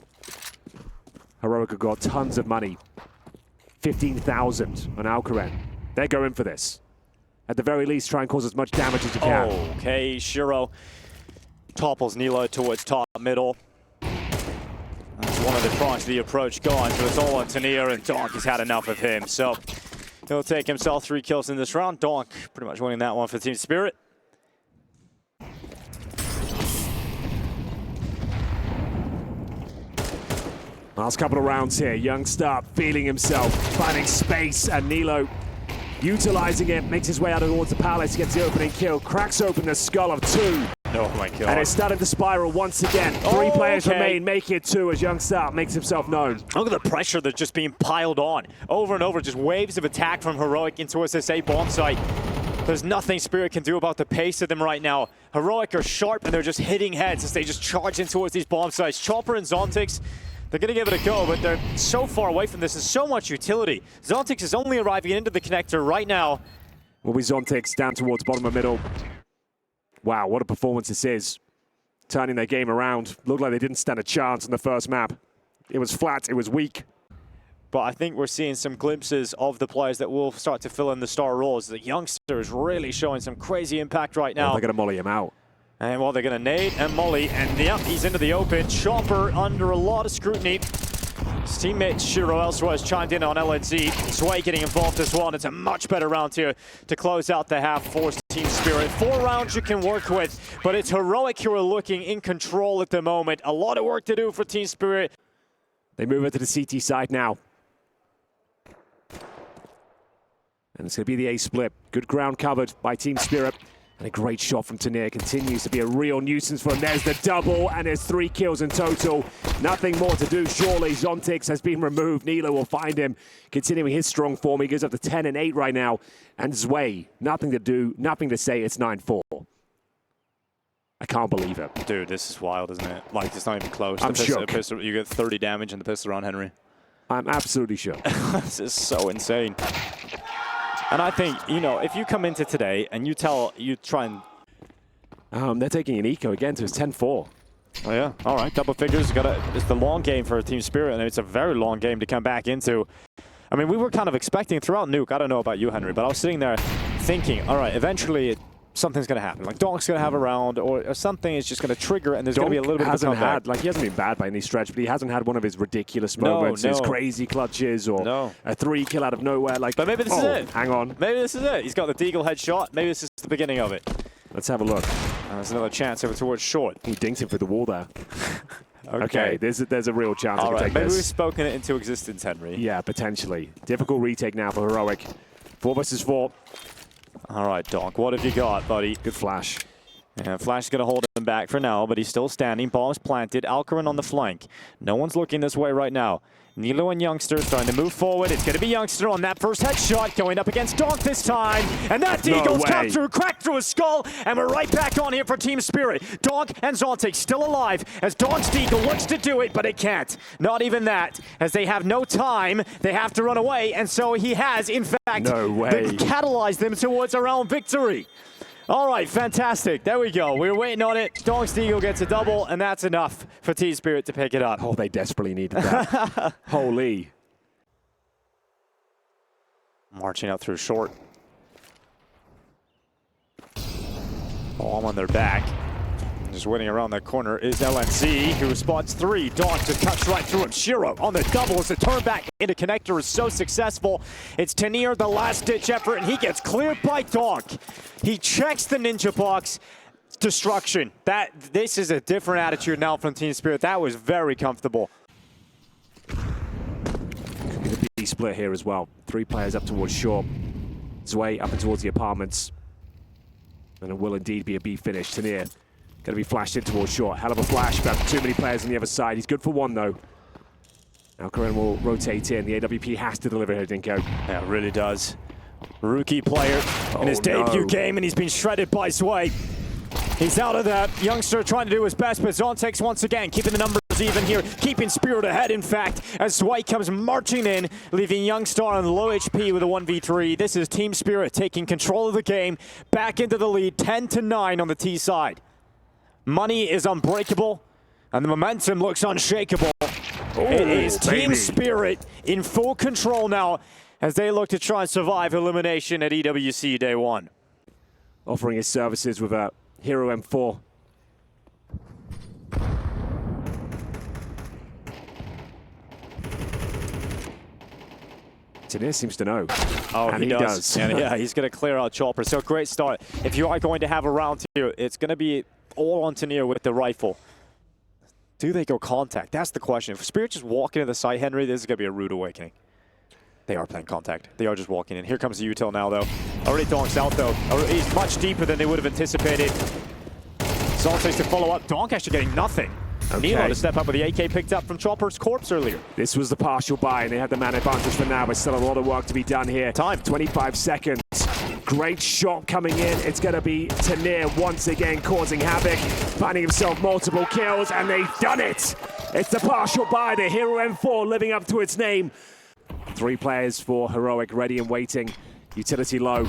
Speaker 1: Heroic have got tons of money. 15,000 on Alcaran. They're going for this. At the very least, try and cause as much damage as you can.
Speaker 2: Okay, Shiro topples Nilo towards top middle. That's one of the prongs of the approach gone, so it's all on Tanir, and Donk has had enough of him. So he'll take himself 3 kills in this round. Donk pretty much winning that one for Team Spirit.
Speaker 1: Last couple of rounds here. Youngster feeling himself, finding space, and Nilo utilizing it, makes his way out towards the palace, gets the opening kill, cracks open the skull of 2.
Speaker 2: Oh my God.
Speaker 1: And it's starting to spiral once again. 3 players remain, make it 2 as Youngster makes himself known.
Speaker 2: Look at the pressure that's just being piled on. Over and over, just waves of attack from Heroic into SSA bomb site. There's nothing Spirit can do about the pace of them right now. Heroic are sharp and they're just hitting heads as they just charge in towards these bomb sites. Chopper and Zontix, they're going to give it a go, but they're so far away from this. There's so much utility. Zontix is only arriving into the connector right now.
Speaker 1: Will be Zontix down towards bottom of middle. Wow, what a performance this is. Turning their game around. Looked like they didn't stand a chance on the first map. It was flat, it was weak.
Speaker 2: But I think we're seeing some glimpses of the players that will start to fill in the star roles. The Youngster is really showing some crazy impact right now.
Speaker 1: Oh, they're going to molly him out.
Speaker 2: And well, they're going to nade and molly, and yep, he's into the open. Chopper under a lot of scrutiny. His teammate Shiro elsewhere has chimed in on LNZ. Sway getting involved as well, and it's a much better round here to close out the half for Team Spirit. 4 rounds you can work with, but it's Heroic who are looking in control at the moment. A lot of work to do for Team Spirit.
Speaker 1: They move into the CT side now. And it's going to be the A split. Good ground covered by Team Spirit. And a great shot from Tanir. Continues to be a real nuisance for him. There's the double, and there's 3 kills in total. Nothing more to do, surely. Zontix has been removed. Nilo will find him, continuing his strong form. He goes up to 10 and 8 right now. And Zwei, nothing to do, nothing to say. It's 9-4. I can't believe it.
Speaker 2: Dude, this is wild, isn't it? Like, it's not even close.
Speaker 1: I'm shook.
Speaker 2: You get 30 damage in the pistol round, Henry.
Speaker 1: I'm absolutely shook.
Speaker 2: This is so insane. And I think, you know, if you come into today and you try and...
Speaker 1: they're taking an eco again, so it's 10-4.
Speaker 2: Oh, yeah. All right. Double figures. It's the long game for Team Spirit, and it's a very long game to come back into. I mean, we were kind of expecting throughout Nuke, I don't know about you, Henry, but I was sitting there thinking, all right, eventually something's going to happen. Like, Donk's going to have a round, or something is just going to trigger, and there's going to be a little bit of a comeback.
Speaker 1: Like, he hasn't been bad by any stretch, but he hasn't had one of his ridiculous moments, his crazy clutches, or a 3 kill out of nowhere. Like,
Speaker 2: but maybe this is it.
Speaker 1: Hang on.
Speaker 2: Maybe this is it. He's got the Deagle headshot. Maybe this is the beginning of it.
Speaker 1: Let's have a look.
Speaker 2: There's another chance over towards short.
Speaker 1: He dinked him through the wall there. Okay, there's a real chance
Speaker 2: All
Speaker 1: I can
Speaker 2: right,
Speaker 1: take
Speaker 2: maybe
Speaker 1: this.
Speaker 2: we've spoken it into existence, Henry.
Speaker 1: Yeah, potentially. Difficult retake now for Heroic. 4 versus 4.
Speaker 2: All right, Donk, what have you got, buddy?
Speaker 1: Good flash.
Speaker 2: Yeah, Flash is going to hold him back for now, but he's still standing. Bombs planted. Alcaran on the flank. No one's looking this way right now. Nilo and Youngster starting to move forward. It's going to be Youngster on that first headshot, going up against Donk this time. And that Deagle's come through, cracked through his skull, and we're right back on here for Team Spirit. Donk and Zontix still alive as Donk's Deagle looks to do it, but it can't. Not even that, as they have no time. They have to run away, and so he has, in fact, catalyzed them towards a round victory. All right, fantastic. There we go. We were waiting on it. Donk's Deagle gets a double, and that's enough for Team Spirit to pick it up.
Speaker 1: Oh, they desperately needed that. Holy.
Speaker 2: Marching out through short. Bomb on their back. Just waiting around that corner is LNZ, who spots 3. Donk just cuts right through him. Shiro on the double as the turn back into connector is so successful. It's Tanir, the last-ditch effort, and he gets cleared by Donk. He checks the ninja box. Destruction. This is a different attitude now from Team Spirit. That was very comfortable.
Speaker 1: Could be the B split here as well. 3 players up towards short. Zwei up and towards the apartments. And it will indeed be a B finish. Tanir Going to be flashed in towards short. Hell of a flash, but too many players on the other side. He's good for one, though. Alcaraz will rotate in. The AWP has to deliver here, Dinko.
Speaker 2: Yeah, it really does. Rookie player in his debut game, and he's been shredded by Sway. He's out of that. Youngster trying to do his best, but Zontex once again keeping the numbers even here, keeping Spirit ahead, in fact, as Sway comes marching in, leaving Youngstar on low HP with a 1v3. This is Team Spirit taking control of the game, back into the lead, 10-9 on the T side. Money is unbreakable, and the momentum looks unshakable. It is Team Spirit in full control now as they look to try and survive elimination at EWC Day 1.
Speaker 1: Offering his services with a Hero M4. Tanir seems to know.
Speaker 2: Oh,
Speaker 1: and he does.
Speaker 2: And yeah, he's going to clear out Chopper. So great start. If you are going to have a round here, it's going to be all on Tanir with the rifle. Do they go contact? That's the question. If Spirit just walking to the side, Henry, this is going to be a rude awakening. They are playing contact. They are just walking in. Here comes the util now, though. Already Donk's out, though. He's much deeper than they would have anticipated. Zontex to follow up. Donk actually getting nothing.
Speaker 1: Okay.
Speaker 2: Nilo to step up with the AK picked up from Chopper's corpse earlier.
Speaker 1: This was the partial buy, and they had the man advantage for now, but still a lot of work to be done here.
Speaker 2: Time.
Speaker 1: 25 seconds. Great shot coming in. It's going to be Tanir once again causing havoc, finding himself multiple kills, and they've done it. It's the partial buy, the Hero M4 living up to its name. 3 players for Heroic ready and waiting. Utility low.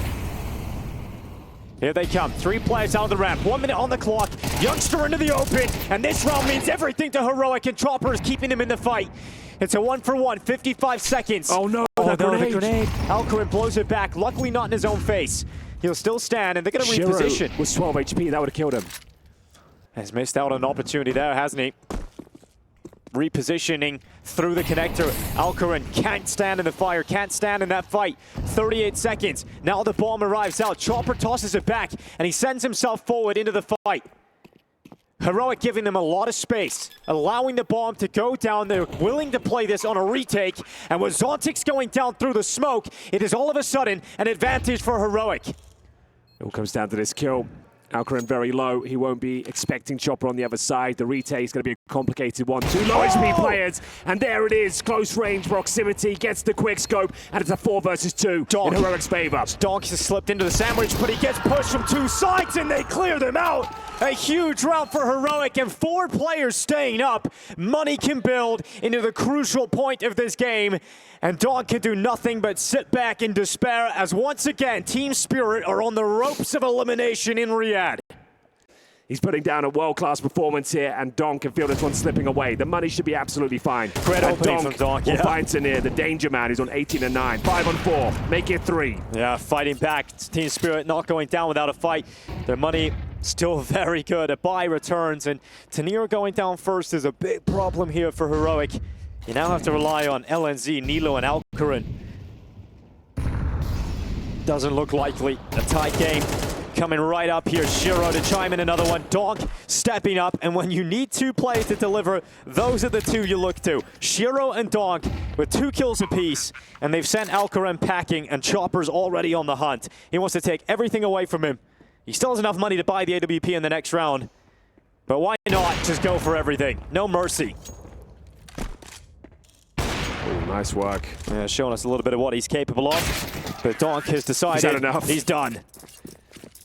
Speaker 2: Here they come. 3 players out of the ramp. 1 minute on the clock. Youngster into the open. And this round means everything to Heroic, and Chopper is keeping him in the fight. It's a 1-for-1, 55 seconds.
Speaker 1: Oh no,
Speaker 2: the
Speaker 1: grenade.
Speaker 2: Alcaraz blows it back, luckily not in his own face. He'll still stand, and they're going to reposition.
Speaker 1: Was 12 HP, that would have killed him.
Speaker 2: Has missed out on an opportunity there, hasn't he? Repositioning through the connector. Alcaraz can't stand in the fire, can't stand in that fight. 38 seconds. Now the bomb arrives out. Chopper tosses it back, and he sends himself forward into the fight. Heroic giving them a lot of space, allowing the bomb to go down. They're willing to play this on a retake, and with Zontex going down through the smoke, it is all of a sudden an advantage for Heroic.
Speaker 1: It all comes down to this kill. Alcaraz very low. He won't be expecting Chopper on the other side. The retake is going to be a complicated one. 2 low HP players, and there it is. Close range proximity, gets the quick scope, and it's a 4 versus 2 in Heroic's favor.
Speaker 2: Donk has slipped into the sandwich, but he gets pushed from 2 sides, and they clear them out. A huge round for Heroic, and 4 players staying up. Money can build into the crucial point of this game, and Donk can do nothing but sit back in despair as once again Team Spirit are on the ropes of elimination in Riyadh.
Speaker 1: He's putting down a world-class performance here, and Donk can feel this one slipping away. The money should be absolutely fine.
Speaker 2: Great opening from Donk,
Speaker 1: will find Tanir, the danger man. He's on 18-9. 5 on 4. Make it 3.
Speaker 2: Yeah, fighting back. Team Spirit not going down without a fight. Their money still very good. A buy returns, and Tanir going down first is a big problem here for Heroic. You now have to rely on LNZ, Nilo, and Alcaraz. Doesn't look likely. A tight game coming right up here. Shiro to chime in another one. Donk stepping up, and when you need 2 players to deliver, those are the 2 you look to. Shiro and Donk with 2 kills apiece, and they've sent Alcaraz packing, and Chopper's already on the hunt. He wants to take everything away from him. He still has enough money to buy the AWP in the next round, but why not just go for everything? No mercy.
Speaker 1: Ooh, nice work.
Speaker 2: Yeah, showing us a little bit of what he's capable of, but Donk has decided
Speaker 1: Is that enough?
Speaker 2: He's done.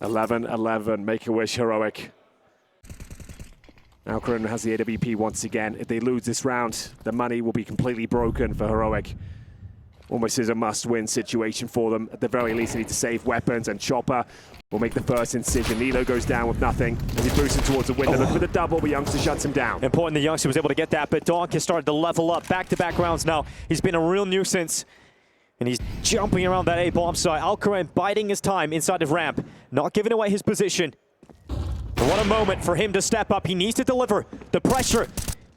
Speaker 1: 11-11, Make-A-Wish Heroic. Alcaraz has the AWP once again. If they lose this round, the money will be completely broken for Heroic. Almost is a must-win situation for them. At the very least, they need to save weapons, and Chopper will make the first incision. Nilo goes down with nothing as he boosts towards the window. Look for the double, but Youngster shuts him down.
Speaker 2: Important the Youngster was able to get that, but Donk has started to level up. Back-to-back rounds now. He's been a real nuisance, and he's jumping around that A-bomb site. Alcaraz biding his time inside of ramp, not giving away his position. But what a moment for him to step up. He needs to deliver. The pressure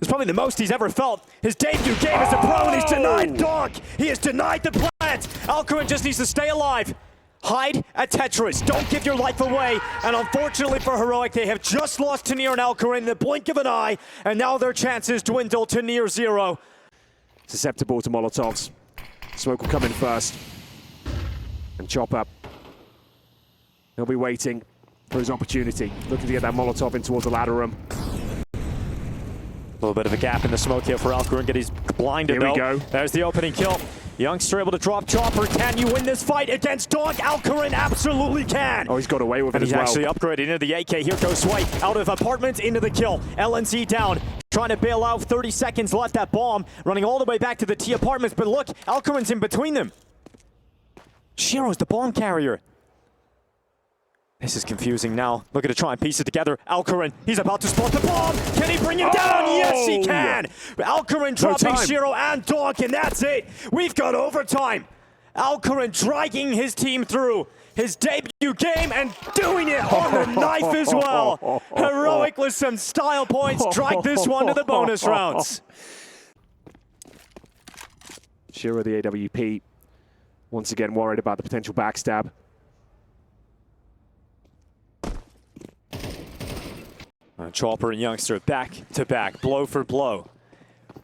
Speaker 2: is probably the most he's ever felt. His debut game as a pro, and he's denied Donk. He has denied the plant. Alcaraz just needs to stay alive. Hide at Tetris. Don't give your life away. And unfortunately for Heroic, they have just lost Tanir and Alcaraz in the blink of an eye, and now their chances dwindle to near 0.
Speaker 1: Susceptible to Molotovs. Smoke will come in first. And Chopper. He'll be waiting. for his opportunity. Looking to get that Molotov in towards the ladder room.
Speaker 2: A little bit of a gap in the smoke here for Alcarin. He's blinded though.
Speaker 1: Here we go.
Speaker 2: There's the opening kill. Youngster able to drop Chopper. Can you win this fight against Donk? Alcarin absolutely can.
Speaker 1: Oh, he's got away with it
Speaker 2: and
Speaker 1: as
Speaker 2: he's
Speaker 1: well.
Speaker 2: actually upgraded into the AK. Here goes Sway out of apartment into the kill. LNZ down. Trying to bail out. 30 seconds left. That bomb running all the way back to the T apartments. But look, Alcarin's in between them. Shiro's the bomb carrier. This is confusing now. Looking to try and piece it together. Alcarin, he's about to spot the bomb. Can he bring him down? Yes, he can. Alcarin dropping Shiro and Donk, and that's it. We've got overtime. Alcarin dragging his team through his debut game and doing it on the knife as well. Heroic with some style points. Drag this one to the bonus rounds.
Speaker 1: Shiro, the AWP, once again worried about the potential backstab.
Speaker 2: Chopper and Youngster back to back, blow for blow.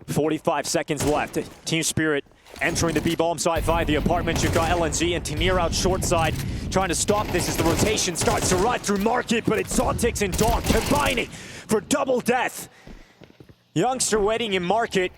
Speaker 2: 45 seconds left. Team Spirit entering the B-bomb site via the apartment. You've got LNZ and Tanir out short side trying to stop this as the rotation starts to run through Market, but it's Zontix and Donk combining for double death. Youngster waiting in Market.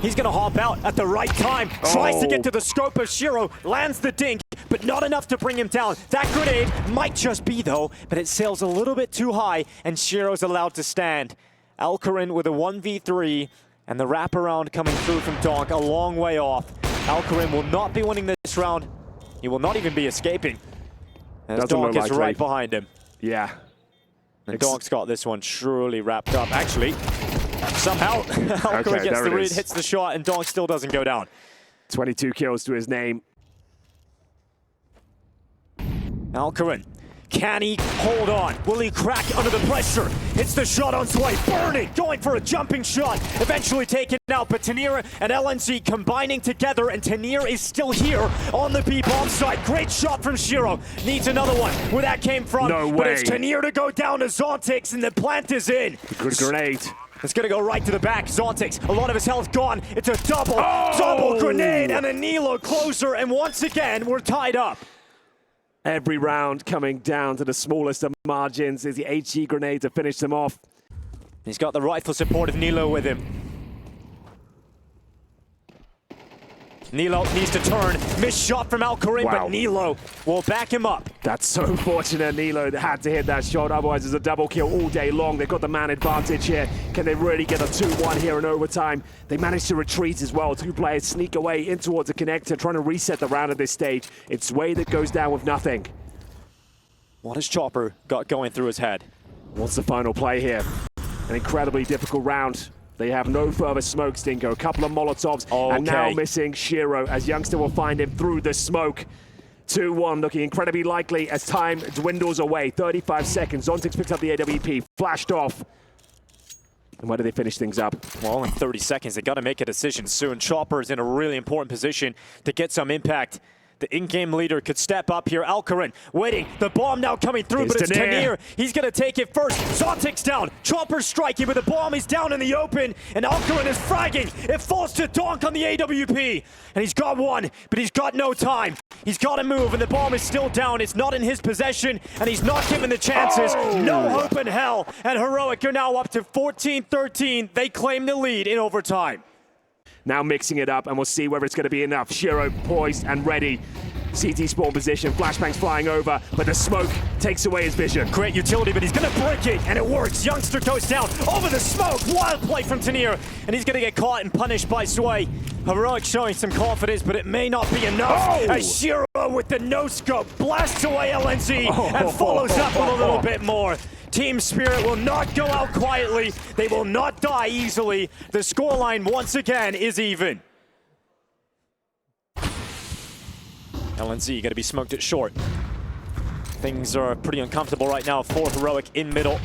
Speaker 2: He's going to hop out at the right time. Tries to get to the scope of Shiro. Lands the dink, but not enough to bring him down. That grenade might just be, though, but it sails a little bit too high, and Shiro's allowed to stand. Alcarin with a 1v3, and the wraparound coming through from Donk a long way off. Alcarin will not be winning this round. He will not even be escaping. As Donk is right behind him.
Speaker 1: Yeah.
Speaker 2: And Donk's got this one surely wrapped up. Actually, somehow, Alcarin gets the read, hits the shot, and Donk still doesn't go down.
Speaker 1: 22 kills to his name.
Speaker 2: Alcarin, can he hold on? Will he crack under the pressure? Hits the shot on Sway, burning, going for a jumping shot, eventually taken out, but Tanir and LNZ combining together, and Tanir is still here on the B-bomb site. Great shot from Shiro, needs another one, where that came from,
Speaker 1: no way.
Speaker 2: But it's Tanir to go down to Zontix, and the plant is in.
Speaker 1: Good grenade.
Speaker 2: It's gonna go right to the back. Zontix, a lot of his health gone. It's a double grenade, and a Nilo closer, and once again, we're tied up.
Speaker 1: Every round coming down to the smallest of margins is the HE grenade to finish them off.
Speaker 2: He's got the rifle support of Nilo with him. Nilo needs to turn. Missed shot from Alcarin, but Nilo will back him up.
Speaker 1: That's so unfortunate. Nilo had to hit that shot, otherwise it's a double kill all day long. They've got the man advantage here. Can they really get a 2-1 here in overtime? They managed to retreat as well. Two players sneak away in towards the connector, trying to reset the round at this stage. It's Way that goes down with nothing.
Speaker 2: What has Chopper got going through his head?
Speaker 1: What's the final play here? An incredibly difficult round. They have no further smoke, Stinko. A couple of Molotovs, and now missing Shiro, as Youngster will find him through the smoke. 2-1, looking incredibly likely as time dwindles away. 35 seconds. Zontix picks up the AWP, flashed off. And where do they finish things up?
Speaker 2: Well, in 30 seconds, they got to make a decision soon. Chopper is in a really important position to get some impact. The in-game leader could step up here. Alcarin waiting. The bomb now coming through, but it's Tanir. He's going to take it first. Zontix down. Chopper striking, but the bomb is down in the open, and Alcarin is fragging. It falls to Donk on the AWP, and he's got one, but he's got no time. He's got to move, and the bomb is still down. It's not in his possession, and he's not given the chances. No hope in hell, and Heroic are now up to 14-13. They claim the lead in overtime.
Speaker 1: Now mixing it up, and we'll see whether it's going to be enough. Shiro poised and ready. CT spawn position, flashbangs flying over, but the smoke takes away his vision.
Speaker 2: Great utility, but he's going to break it, and it works. Youngster goes down over the smoke. Wild play from Tanir, and he's going to get caught and punished by Sway. Heroic showing some confidence, but it may not be enough. As Shiro with the no-scope blasts away LNZ and follows up with a little bit more. Team Spirit will not go out quietly. They will not die easily. The scoreline once again is even. LNZ gonna be smoked at short. Things are pretty uncomfortable right now for Heroic in middle.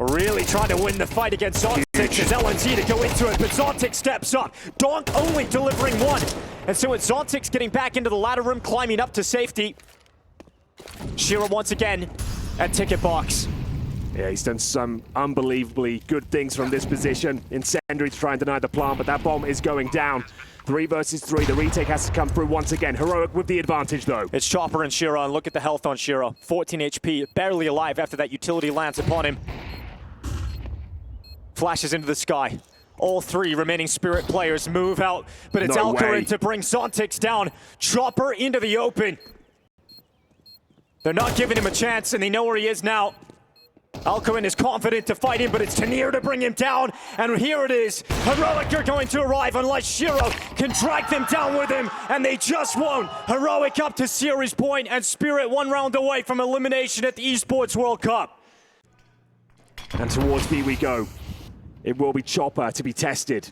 Speaker 2: Really trying to win the fight against Zontix. It's LNZ to go into it, but Zontix steps up. Donk only delivering one. And so it's Zontix getting back into the ladder room, climbing up to safety. Shiro once again at ticket box.
Speaker 1: Yeah, he's done some unbelievably good things from this position. Incendiary to try and deny the plant, but that bomb is going down. 3 versus 3. The retake has to come through once again. Heroic with the advantage, though.
Speaker 2: It's Chopper and Shiro, and look at the health on Shiro. 14 HP, barely alive after that utility lands upon him. Flashes into the sky. All 3 remaining Spirit players move out, but it's Alcarin to bring Zontix down. Chopper into the open. They're not giving him a chance, and they know where he is now. Alcarin is confident to fight him, but it's Tanir to bring him down. And here it is. Heroic are going to arrive unless Shiro can drag them down with him, and they just won't. Heroic up to series point, and Spirit 1 round away from elimination at the Esports World Cup.
Speaker 1: And towards B we go. It will be Chopper to be tested.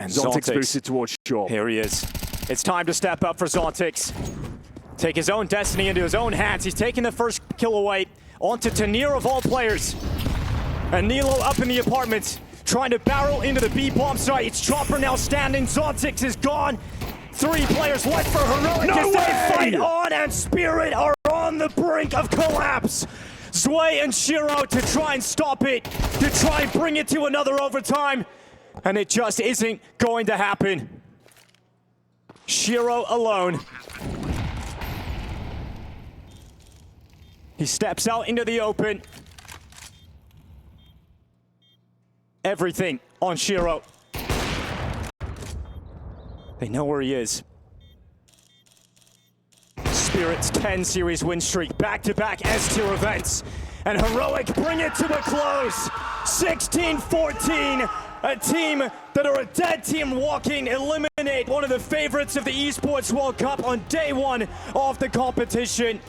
Speaker 2: And
Speaker 1: Zontix boosted towards shore.
Speaker 2: Here he is. It's time to step up for Zontix. Take his own destiny into his own hands. He's taking the first kill away. Onto Tanir of all players. And Nilo up in the apartment, trying to barrel into the B bomb site. It's Chopper now standing. Zontix is gone. 3 players left for Heroic as they fight on, and Spirit are on the brink of collapse. Zwei and Shiro to try and stop it, to try and bring it to another overtime. And it just isn't going to happen. Shiro alone. He steps out into the open. Everything on Shiro. They know where he is. Spirit's 10 series win streak, back-to-back S-tier events. And Heroic bring it to a close. 16-14. A team that are a dead team walking, eliminate one of the favorites of the Esports World Cup on day 1 of the competition.